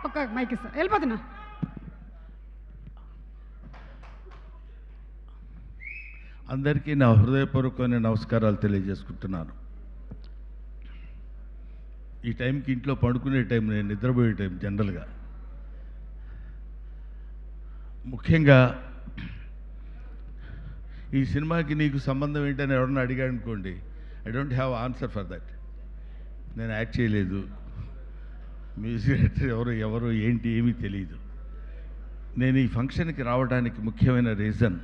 ఒక్క మైక్ ఇస్తా, వెళ్ళిపోతున్నా. అందరికీ నా హృదయపూర్వకమైన నమస్కారాలు తెలియజేసుకుంటున్నాను. ఈ టైంకి ఇంట్లో పడుకునే టైం, నేను నిద్రపోయే టైం జనరల్గా. ముఖ్యంగా ఈ సినిమాకి నీకు సంబంధం ఏంటని ఎవరన్నా అడిగాడు అనుకోండి, I don't have answer for that. నేను యాక్ట్ చేయలేదు, మ్యూజిక్ డైరెక్టర్ ఎవరు ఏంటి ఏమీ తెలియదు. నేను ఈ ఫంక్షన్కి రావడానికి ముఖ్యమైన రీజన్,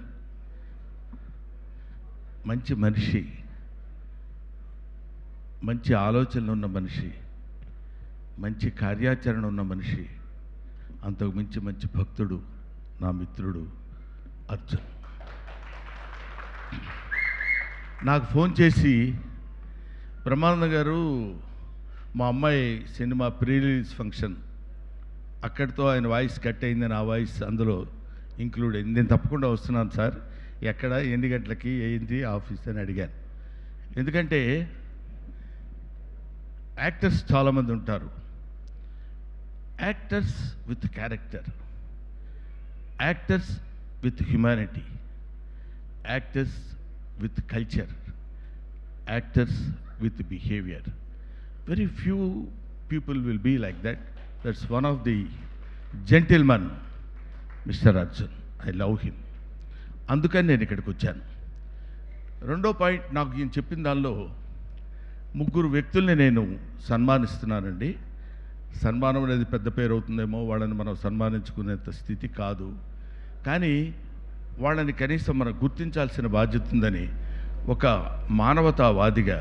మంచి మనిషి, మంచి ఆలోచనలు ఉన్న మనిషి, మంచి కార్యాచరణ ఉన్న మనిషి, అంతకు మించి మంచి భక్తుడు, నా మిత్రుడు అర్జున్. నాకు ఫోన్ చేసి, బ్రహ్మానంద గారు మా అమ్మాయి సినిమా ప్రీ రిలీజ్ ఫంక్షన్, అక్కడితో ఆయన వాయిస్ కట్ అయిందని ఆ వాయిస్ అందులో ఇంక్లూడ్ అయింది, నేను తప్పకుండా వస్తున్నాను సార్, ఎక్కడ, ఎన్ని గంటలకి, ఏంటి ఆఫీస్ అని అడిగాను. ఎందుకంటే యాక్టర్స్ చాలామంది ఉంటారు, actors with character, actors with humanity, actors with culture, actors with behavior. Very few people will be like that. That's one of the gentlemen, Mr. Arjun. I love him. అందుకని నేను ఇక్కడికి వచ్చాను. రెండో పాయింట్, నాకు ఈయన చెప్పిన దానిలో ముగ్గురు వ్యక్తుల్ని నేను సన్మానిస్తున్నానండి. సన్మానం అనేది పెద్ద పేరు అవుతుందేమో, వాళ్ళని మనం సన్మానించుకునేంత స్థితి కాదు, కానీ వాళ్ళని కనీసం మనం గుర్తించాల్సిన బాధ్యత ఉందని ఒక మానవతావాదిగా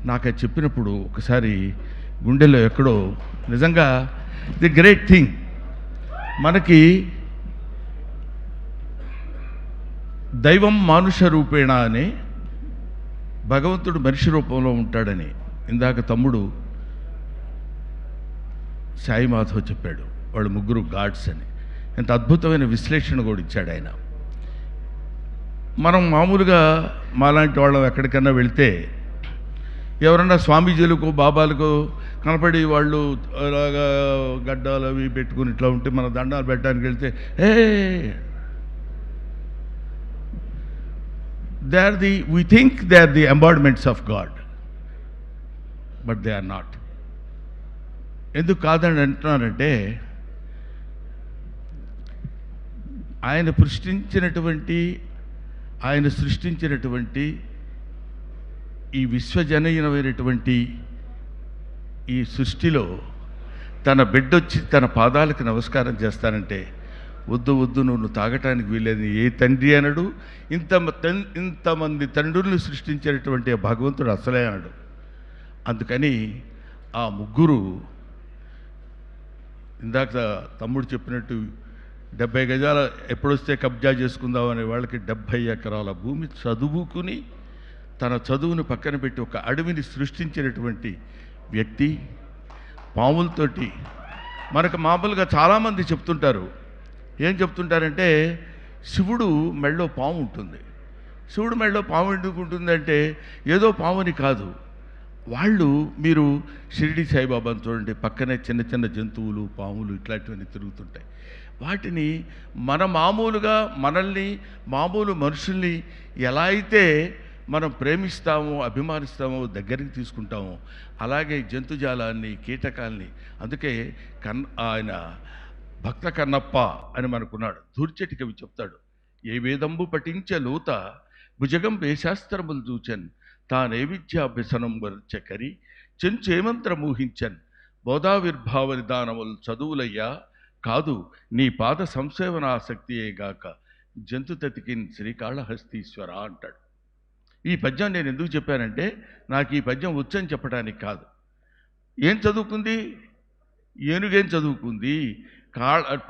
నాకు అది చెప్పినప్పుడు ఒకసారి గుండెల్లో ఎక్కడో, నిజంగా ది గ్రేట్ థింగ్, మనకి దైవం మానుష రూపేణ అని, భగవంతుడు మనిషి రూపంలో ఉంటాడని ఇందాక తమ్ముడు సాయి మాధవ్ చెప్పాడు. వాళ్ళు ముగ్గురు గాడ్స్ అని, ఎంత అద్భుతమైన విశ్లేషణ కూడా ఇచ్చాడు ఆయన. మనం మామూలుగా మాలాంటి వాళ్ళం ఎక్కడికన్నా వెళ్తే ఎవరన్నా స్వామీజీలకు బాబాలకు కనపడి వాళ్ళు అలాగా గడ్డాలు అవి పెట్టుకుని ఇట్లా ఉంటే మన దండాలు పెట్టడానికి వెళ్తే, we think they are the embodiments of God, but they are not. ఎందుకు కాదని అంటున్నానంటే, ఆయన సృష్టించినటువంటి ఈ విశ్వజనీయమైనటువంటి ఈ సృష్టిలో తన బిడ్డొచ్చి తన పాదాలకు నమస్కారం చేస్తానంటే, వద్దు వద్దు నువ్వు తాగటానికి వీలేదు ఏ తండ్రి అనడు. ఇంతమంది తండ్రుల్ని సృష్టించినటువంటి భగవంతుడు అసలే అనడు. అందుకని ఆ ముగ్గురు, ఇందాక తమ్ముడు చెప్పినట్టు 70 గజాల ఎప్పుడొస్తే కబ్జా చేసుకుందామనే వాళ్ళకి 70 ఎకరాల భూమి చదువుకుని తన చదువును పక్కన పెట్టి ఒక అడవిని సృష్టించినటువంటి వ్యక్తి. పాములతోటి మనకు మామూలుగా చాలామంది చెప్తుంటారు, ఏం చెప్తుంటారంటే శివుడు మెళ్ళో పాము ఉంటుంది. శివుడు మెళ్ళో పాము ఎందుకు ఉంటుందంటే ఏదో పాముని కాదు, వాళ్ళు మీరు షిరిడి సాయిబాబాను చూడండి, పక్కనే చిన్న చిన్న జంతువులు, పాములు ఇట్లాంటివన్నీ తిరుగుతుంటాయి. వాటిని మామూలుగా మనల్ని, మామూలు మనుషుల్ని ఎలా అయితే మనం ప్రేమిస్తామో, అభిమానిస్తామో, దగ్గరికి తీసుకుంటామో, అలాగే జంతుజాలాన్ని, కీటకాల్ని. అందుకే ఆయన భక్త కన్నప్ప అని మనకున్నాడు. దూర్చటి కవి చెప్తాడు, ఏ వేదంబు పఠించ లూత భుజగం వేశాస్త్రములు చూచన్ తానే విద్యాభ్యసనం వర్చకరి చెంచేమంత్ర మూహించన్ బోధావిర్భావ నిదానములు చదువులయ్యా కాదు నీ పాద సంసేవనాసక్తియేగాక జంతు తతికిన్ శ్రీకాళహస్తీశ్వర అంటాడు. ఈ పద్యం నేను ఎందుకు చెప్పానంటే, నాకు ఈ పద్యం వచ్చని చెప్పడానికి కాదు. ఏం చదువుకుంది? ఏనుగేం చదువుకుంది,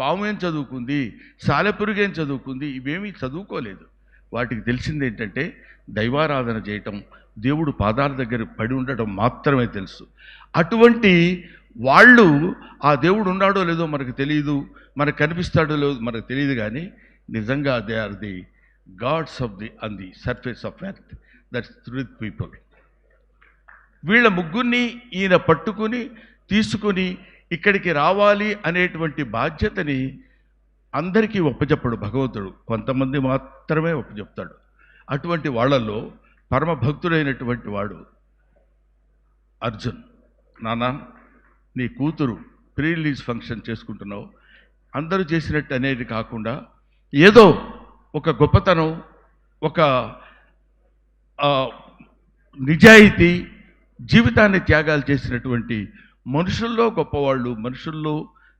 పాము ఏం చదువుకుంది, సాలెపురుగేం చదువుకుంది? ఇవేమీ చదువుకోలేదు. వాటికి తెలిసింది ఏంటంటే దైవారాధన చేయటం, దేవుడు పాదాల దగ్గర పడి ఉండటం మాత్రమే తెలుసు. అటువంటి వాళ్ళు ఆ దేవుడు ఉన్నాడో లేదో మనకు తెలియదు, మనకు కనిపిస్తాడో లేదో మనకు తెలియదు, కానీ నిజంగా they are the gods of the on the surface of earth, that's truth people. వీళ్ళ ముగ్గురిని ఈయన పట్టుకుని తీసుకుని ఇక్కడికి రావాలి అనేటువంటి బాధ్యతని అందరికీ ఒప్పచెప్పడు భగవంతుడు, కొంతమంది మాత్రమే ఒప్పచెప్తాడు. అటువంటి వాళ్ళల్లో పరమ భక్తుడైనటువంటి వాడు అర్జున్. నాన్న, నీ కూతురు ప్రీ రిలీజ్ ఫంక్షన్ చేసుకుంటున్నావు, అందరూ చేసినట్టు అనేది కాకుండా ఏదో ఒక గొప్పతనం, ఒక నిజాయితీ, జీవితాన్ని త్యాగాలు చేసినటువంటి మనుషుల్లో గొప్పవాళ్ళు, మనుషుల్లో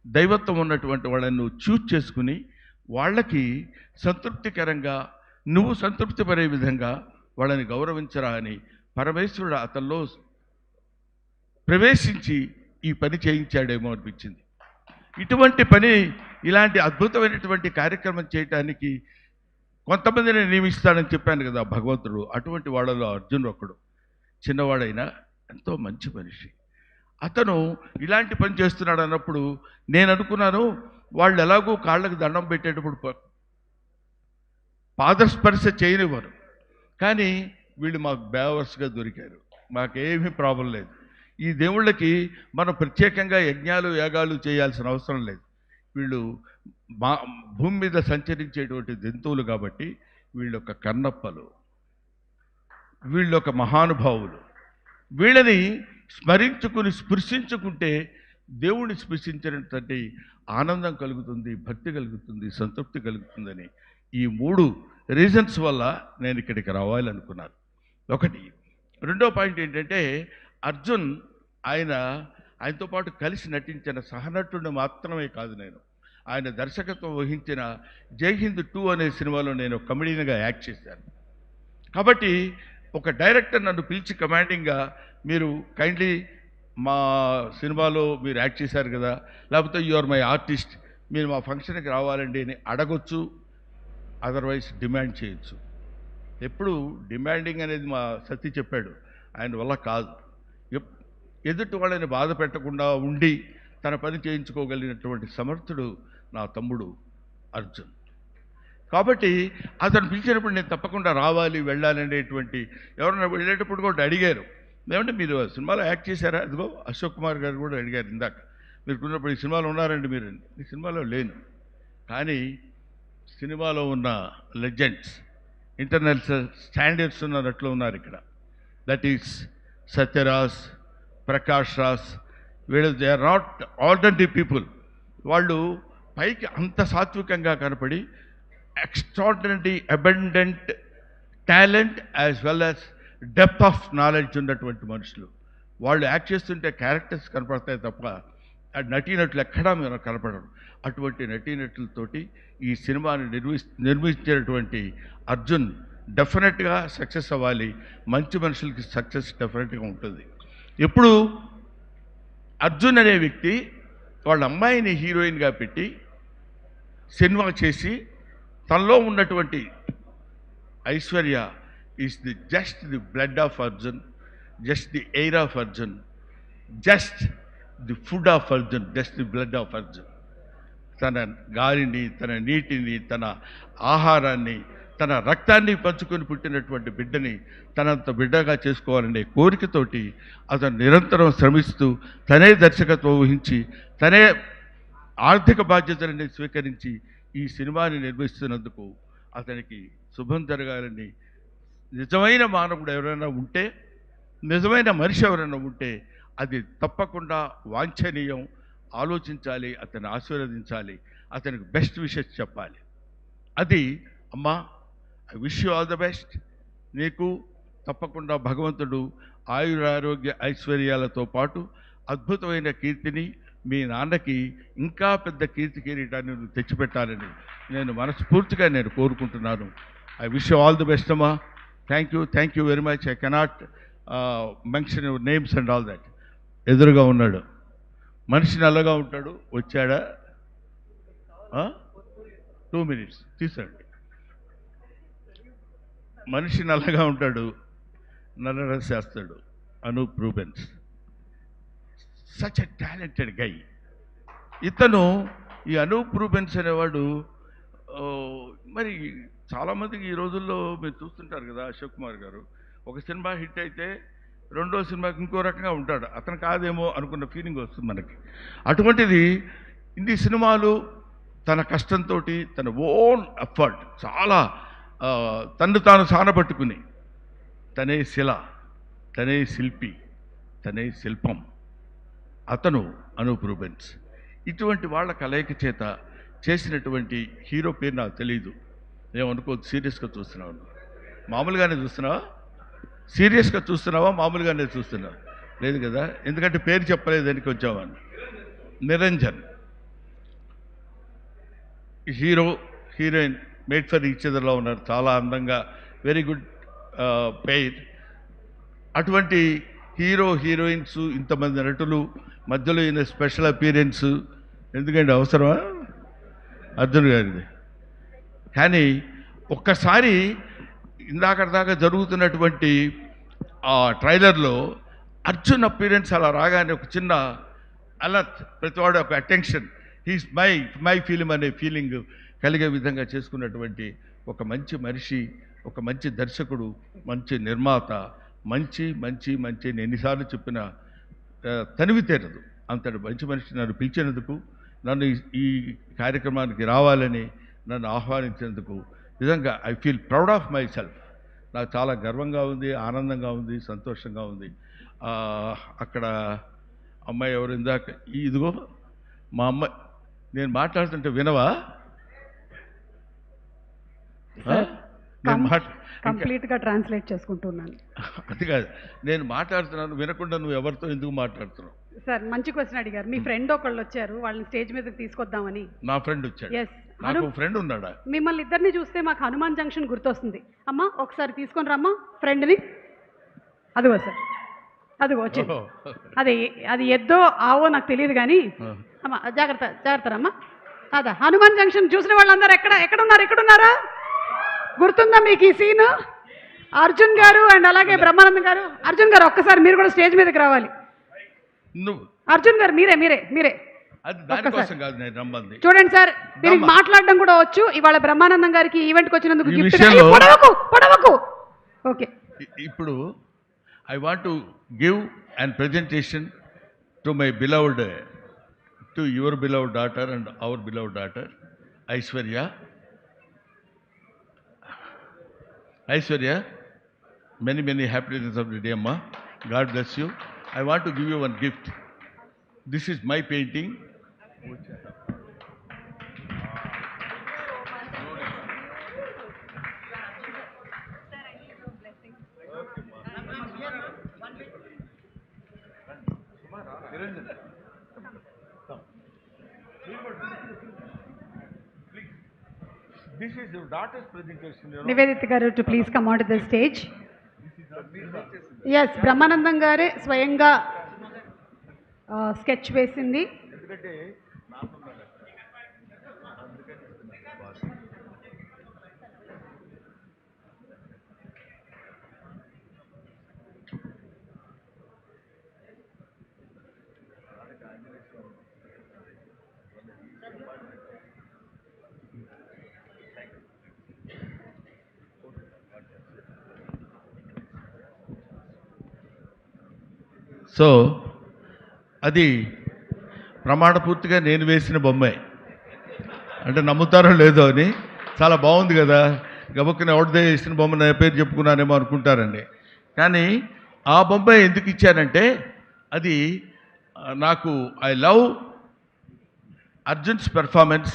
దైవత్వం ఉన్నటువంటి వాళ్ళను చూజ్ చేసుకుని వాళ్ళకి సంతృప్తికరంగా, నువ్వు సంతృప్తి పడే విధంగా వాళ్ళని గౌరవించరా అని పరమేశ్వరుడు అతనిలో ప్రవేశించి ఈ పని చేయించాడేమో అనిపించింది. ఇటువంటి పని, ఇలాంటి అద్భుతమైనటువంటి కార్యక్రమం చేయటానికి కొంతమందిని నియమిస్తాడని చెప్పాను కదా భగవంతుడు. అటువంటి వాళ్ళలో అర్జున్ ఒకడు. చిన్నవాడైనా ఎంతో మంచి మనిషి. అతను ఇలాంటి పని చేస్తున్నాడు అన్నప్పుడు నేను అనుకున్నాను, వాళ్ళు ఎలాగో కాళ్ళకు దండం పెట్టేటప్పుడు పాదస్పర్శ చేయనివ్వరు, కానీ వీళ్ళు మాకు బేవర్స్గా దొరికారు, మాకేమీ ప్రాబ్లం లేదు. ఈ దేవుళ్ళకి మనం ప్రత్యేకంగా యజ్ఞాలు యాగాలు చేయాల్సిన అవసరం లేదు. వీళ్ళు భూమి మీద సంచరించేటువంటి జంతువులు కాబట్టి వీళ్ళొక కన్నప్పలు, వీళ్ళొక మహానుభావులు. వీళ్ళని స్మరించుకుని స్పృశించుకుంటే దేవుడిని స్పృశించినటువంటి ఆనందం కలుగుతుంది, భక్తి కలుగుతుంది, సంతృప్తి కలుగుతుందని ఈ 3 రీజన్స్ వల్ల నేను ఇక్కడికి రావాలనుకున్నాను. ఒకటి. రెండో పాయింట్ ఏంటంటే, అర్జున్ ఆయనతో పాటు కలిసి నటించిన సహనటుడిని మాత్రమే కాదు, ఆయన దర్శకత్వం వహించిన జై హింద్ 2 అనే సినిమాలో నేను కమెడీగా యాక్ట్ చేశాను. కాబట్టి ఒక డైరెక్టర్ నన్ను పిలిచి కమాండింగ్గా, మీరు కైండ్లీ మా సినిమాలో మీరు యాక్ట్ చేశారు కదా, లేకపోతే యు ఆర్ మై ఆర్టిస్ట్, మీరు మా ఫంక్షన్కి రావాలండి అని అడగొచ్చు, అదర్వైజ్ డిమాండ్ చేయొచ్చు. ఎప్పుడు డిమాండింగ్ అనేది మా సతీ చెప్పాడు, ఆయన వల్ల కాదు. ఎదుటి వాళ్ళని బాధ పెట్టకుండా ఉండి తన పని చేయించుకోగలిగినటువంటి సమర్థుడు నా తమ్ముడు అర్జున్. కాబట్టి అతను పిలిచినప్పుడు నేను తప్పకుండా రావాలి, వెళ్ళాలి అనేటువంటి, ఎవరైనా వెళ్ళేటప్పుడు కూడా అడిగారు, ఏమంటే మీరు సినిమాలో యాక్ట్ చేశారా? అదిగో అశోక్ కుమార్ గారు కూడా అడిగారు ఇందాక, మీరు ఉన్నప్పుడు ఈ సినిమాలో ఉన్నారండి మీరు? ఈ సినిమాలో లేను, కానీ సినిమాలో ఉన్న లెజెండ్స్, ఇంటర్నేషనల్ స్టాండర్డ్స్ ఉన్న నట్లు ఉన్నారు ఇక్కడ. That is Satyaraj, Prakash Raj. వీళ్ళు they are not ordinary people. వాళ్ళు పైకి అంత సాత్వికంగా కనపడి extraordinary abundant talent as well as depth of knowledge ఉన్నటువంటి మనుషులు. వాళ్ళు యాక్ట్ చేస్తుంటే క్యారెక్టర్స్ కనపడతాయి తప్ప నటీనటులు ఎక్కడా మీరు కనపడరు. అటువంటి నటీనటులతోటి ఈ సినిమాని నిర్మించినటువంటి అర్జున్ డెఫినెట్గా సక్సెస్ అవ్వాలి. మంచి మనుషులకి సక్సెస్ డెఫినెట్గా ఉంటుంది. ఎప్పుడు అర్జున్ అనే వ్యక్తి వాళ్ళ అమ్మాయిని హీరోయిన్గా పెట్టి సినిమా చేసి తనలో ఉన్నటువంటి Aishwarya is just the blood of Arjun, just the air of Arjun, just the food of Arjun, just the blood of Arjun. తన గాలిని, తన నీటిని, తన ఆహారాన్ని, తన రక్తాన్ని పంచుకొని పుట్టినటువంటి బిడ్డని తనంత బిడ్డగా చేసుకోవాలనే కోరికతోటి అతను నిరంతరం శ్రమిస్తూ తనే దర్శకత్వం వహించి తనే ఆర్థిక బాధ్యతలని స్వీకరించి ఈ సినిమాని నిర్మిస్తున్నందుకు అతనికి శుభం జరగాలని, నిజమైన మానవుడు ఎవరైనా ఉంటే, నిజమైన మనిషి ఎవరైనా ఉంటే అది తప్పకుండా వాంఛనీయం, ఆలోచించాలి, అతన్ని ఆశీర్వదించాలి, అతనికి బెస్ట్ విషెస్ చెప్పాలి. అది అమ్మా, I wish you all the best. నీకు తప్పకుండా భగవంతుడు ఆయురారోగ్య ఐశ్వర్యాలతో పాటు అద్భుతమైన కీర్తిని, మీ నాన్నకి ఇంకా పెద్ద కీర్తి కిరీటాన్ని నువ్వు తెచ్చిపెట్టాలని నేను మనస్ఫూర్తిగా కోరుకుంటున్నాను. I wish you all the best అమ్మా. Thank you very much. I cannot mention your names and all that. ఎదురుగా ఉన్నాడు మనిషి, నల్లగా ఉంటాడు, వచ్చాడా? 2 minutes తీసండి. మనిషి నల్లగా ఉంటాడు, నల్ల డ్రెస్ చేస్తాడు. Anup Rubens, such a talented guy. ఇతను, ఈ అనూప్ రూబెన్స్ అనేవాడు, మరి చాలామందికి ఈ రోజుల్లో మీరు చూస్తుంటారు కదా, అశోక్ కుమార్ గారు ఒక సినిమా హిట్ అయితే రెండో సినిమాకి ఇంకో రకంగా ఉంటాడు. అతను కాదేమో అనుకున్న ఫీలింగ్ వస్తుంది మనకి. అటువంటిది ఇన్ని సినిమాలు తన కష్టంతో, తన ఓన్ ఎఫర్ట్, చాలా తన్ను తాను సానబట్టుకుని, తనే శిల, తనే శిల్పి, తనే శిల్పం, అతను అనూప్ రూబెన్స్. ఇటువంటి వాళ్ళ కలయిక చేత చేసినటువంటి హీరో పేరు నాకు తెలియదు. ఏమనుకోవద్దు, సీరియస్గా చూస్తున్నావు, మామూలుగానే చూస్తున్నావా? సీరియస్గా చూస్తున్నావా, మామూలుగానే చూస్తున్నావా? లేదు కదా, ఎందుకంటే పేరు చెప్పలేదని వచ్చామని. Niranjan hero heroine made for each అదర్లో ఉన్నారు, చాలా అందంగా, వెరీ గుడ్ పెయిర్. అటువంటి హీరో హీరోయిన్స్, ఇంతమంది నటులు మధ్యలో ఈయన స్పెషల్ అపీరెన్స్ ఎందుకంటే అవసరమా అర్జున్ గారిది? కానీ ఒక్కసారి ఇందాక జరుగుతున్నటువంటి ఆ ట్రైలర్లో అర్జున్ అపీరెన్స్ అలా రాగానే ఒక చిన్న అలర్ట్, ప్రతివాడు ఒక అటెన్షన్, హీస్ మై ఫిలిం అనే ఫీలింగ్ కలిగే విధంగా చేసుకున్నటువంటి ఒక మంచి మనిషి, ఒక మంచి దర్శకుడు, మంచి నిర్మాత, మంచి మంచి మంచి ఎన్నిసార్లు చెప్పిన తనివి తీరదు. అంతటి మంచి మనిషి నన్ను పిలిచినందుకు, నన్ను ఈ కార్యక్రమానికి రావాలని నన్ను ఆహ్వానించినందుకు నిజంగా I feel proud of my self. నాకు చాలా గర్వంగా ఉంది, ఆనందంగా ఉంది, సంతోషంగా ఉంది. అక్కడ అమ్మాయి ఎవరు ఇందాక, ఇదిగో మా అమ్మాయి, నేను మాట్లాడుతుంటే వినవా? కంప్లీట్గా ట్రాన్స్లేట్ చేసుకుంటున్నాను. అది కాదు, నేను మాట్లాడుతున్నాను వినకుండా నువ్వు ఎవరితో ఎందుకు మాట్లాడుతున్నావు? సార్ మంచి క్వశ్చన్ అడిగారు. మీ ఫ్రెండ్ ఒకళ్ళు వచ్చారు, వాళ్ళని స్టేజ్ మీదకి తీసుకొద్దామని. నా ఫ్రెండ్ వచ్చాడు? ఎస్. నాకు ఫ్రెండ్ ఉన్నాడా? మిమ్మల్ని ఇద్దరిని చూస్తే మాకు హనుమాన్ జంక్షన్ గుర్తొస్తుంది. అమ్మా ఒకసారి తీసుకొని రమ్మా ఫ్రెండ్ని. అదిగో సార్, అదిగో వచ్చింది. అది ఎద్దో ఆవో నాకు తెలియదు కానీ అమ్మా జాగ్రత్త జాగ్రత్త రమ్మా. అదా హనుమాన్ జంక్షన్ చూసిన వాళ్ళందరూ ఎక్కడున్నారా? గుర్తుందా మీకు ఈ సీను? అర్జున్ గారు అండ్ అలాగే బ్రహ్మానందం గారు. అర్జున్ గారు ఒక్కసారి మీరు కూడా స్టేజ్ మీదకి రావాలి. అర్జున్ గారు మీరే చూడండి సార్, మీరు మాట్లాడడం కూడా వచ్చు. ఇవాళ బ్రహ్మానందం గారికి ఈవెంట్కి వచ్చినందుకు పొడవకు. ఓకే, ఇప్పుడు I want to give and presentation to my beloved, to your beloved daughter and hour beloved daughter Aishwarya, many happy returns of the day, Amma. God bless you. I want to give you one gift. This is my painting. This is your daughter's presentation. Nivedita garu to please come onto the stage. Yes, Brahmanandam gare స్వయంగా sketch వేసింది. So అది ప్రమాణపూర్తిగా నేను వేసిన బొమ్మే, అంటే నమ్ముతారో లేదో అని. చాలా బాగుంది కదా, గబక్కున ఎవరిదే వేసిన బొమ్మ నా పేరు చెప్పుకున్నానేమో అనుకుంటారండి. కానీ ఆ బొమ్మ ఎందుకు ఇచ్చానంటే, అది నాకు ఐ లవ్ అర్జున్స్ పెర్ఫార్మెన్స్.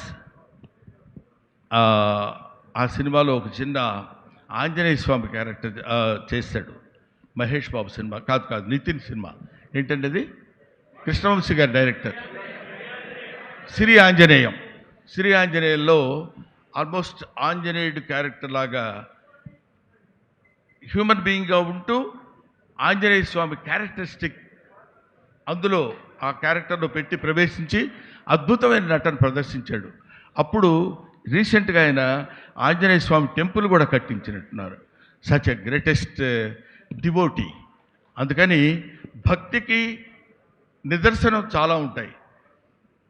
ఆ సినిమాలో ఒక చిన్న ఆంజనేయ స్వామి క్యారెక్టర్ చేశాడు. మహేష్ బాబు సినిమా కాదు, నితిన్ సినిమా. ఏంటంటే అది కృష్ణవంశీ గారి డైరెక్టర్. శ్రీ ఆంజనేయంలో ఆల్మోస్ట్ ఆంజనేయుడు క్యారెక్టర్ లాగా హ్యూమన్ బీయింగ్గా ఉంటూ ఆంజనేయ స్వామి క్యారెక్టరిస్టిక్ అందులో ఆ క్యారెక్టర్లో పెట్టి ప్రవేశించి అద్భుతమైన నటన ప్రదర్శించాడు. అప్పుడు రీసెంట్గా ఆయన ఆంజనేయ స్వామి టెంపుల్ కూడా కట్టించినట్టున్నారు. Such a greatest devotee. అందుకని భక్తికి నిదర్శనం చాలా ఉంటాయి.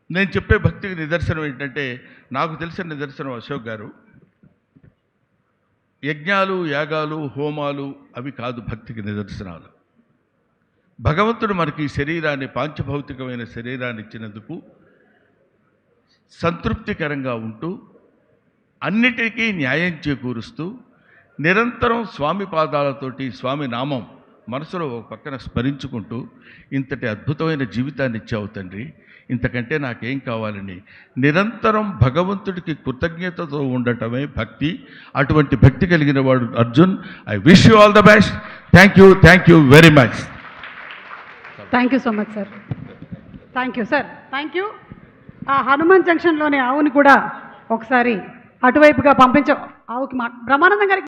నేను చెప్పే భక్తికి నిదర్శనం ఏంటంటే, నాకు తెలిసిన నిదర్శనం అశోక్ గారు, యజ్ఞాలు యాగాలు హోమాలు అవి కాదు భక్తికి నిదర్శనాలు. భగవంతుడు మనకి ఈ శరీరాన్ని, పాంచభౌతికమైన శరీరాన్ని ఇచ్చినందుకు సంతృప్తికరంగా ఉంటూ అన్నిటికీ న్యాయం చేకూరుస్తూ నిరంతరం స్వామి పాదాలతోటి స్వామి నామం మనసులో ఒక పక్కన స్మరించుకుంటూ ఇంతటి అద్భుతమైన జీవితాన్ని ఇచ్చావు తండ్రి, ఇంతకంటే నాకేం కావాలని నిరంతరం భగవంతుడికి కృతజ్ఞతతో ఉండటమే భక్తి. అటువంటి భక్తి కలిగిన వాడు Arjun. I wish you all the best. Thank you very much. Thank you so much sir. Thank you sir. Thank you. ఆ హనుమాన్ జంక్షన్లోని ఆవుని కూడా ఒకసారి అటువైపుగా పంపించ ఆవుకి బ్రహ్మానందం గారికి